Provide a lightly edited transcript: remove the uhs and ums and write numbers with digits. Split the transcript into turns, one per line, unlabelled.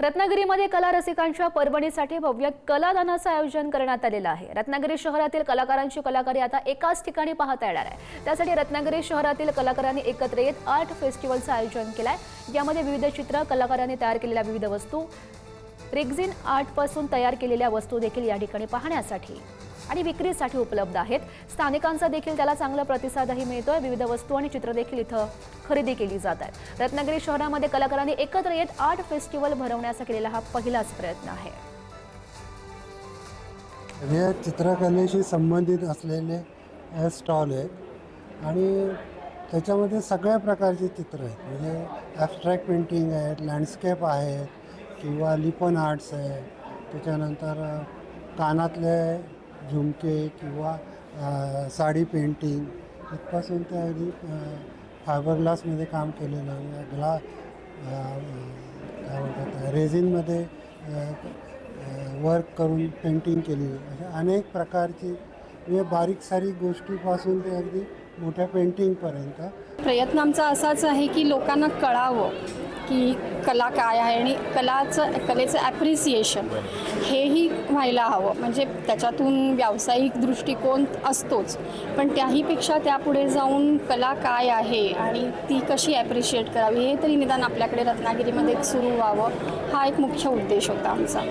रत्नागिरीमध्ये कला रसिकांच्या पर्वणीसाठी भव्य कलादानाचं आयोजन करण्यात आलेलं आहे। रत्नागिरी शहरातील कलाकारांची कलाकारी आता एकाच ठिकाणी पाहता येणार आहे। त्यासाठी रत्नागिरी शहरातील कलाकारांनी एकत्र येत आर्ट फेस्टिवलचं आयोजन केलंय। यामध्ये विविध चित्र, कलाकारांनी तयार केलेल्या विविध वस्तू, रेक्झिन आर्टपासून तयार केलेल्या वस्तू देखील या ठिकाणी पाहण्यासाठी आणि विक्रीसाठी उपलब्ध आहेत। स्थानिकांचा देखील त्याला चांगला प्रतिसादही मिळतोय। विविध वस्तू आणि चित्र देखील इथं खरेदी केली जात आहेत। रत्नागिरी शहरामध्ये कलाकारांनी एकत्र येत आर्ट फेस्टिवल भरवण्याचा केलेला हा पहिलाच प्रयत्न आहे।
हे चित्रकलेशी संबंधित असलेले स्टॉल आहेत आणि त्याच्यामध्ये सगळ्या प्रकारचे चित्र आहेत। म्हणजे ॲब्स्ट्रॅक्ट पेंटिंग आहेत, लँडस्केप आहेत किंवा लिपन आर्ट्स आहे, त्याच्यानंतर कानातले झुमके किंवा साडी पेंटिंग इथपासून ते अगदी फायबर ग्लासमध्ये काम केलेलं आहे, काय म्हणतात रेझिनमध्ये वर्क करून पेंटिंग केली, अशा अनेक प्रकारची म्हणजे बारीक सारीक गोष्टीपासून ते अगदी मोठ्या पेंटिंगपर्यंत
प्रयत्न आमचा असाच आहे की लोकांना कळावं की कला काय आहे आणि कलेचं ॲप्रिसिएशन हेही व्हायला हवं। म्हणजे त्याच्यातून व्यावसायिक दृष्टिकोन असतोच, पण त्याहीपेक्षा त्यापुढे जाऊन कला काय आहे आणि ती कशी ॲप्रिशिएट करावी हे तरी निदान आपल्याकडे रत्नागिरीमध्ये सुरू व्हावं, हा एक मुख्य उद्देश होता आमचा।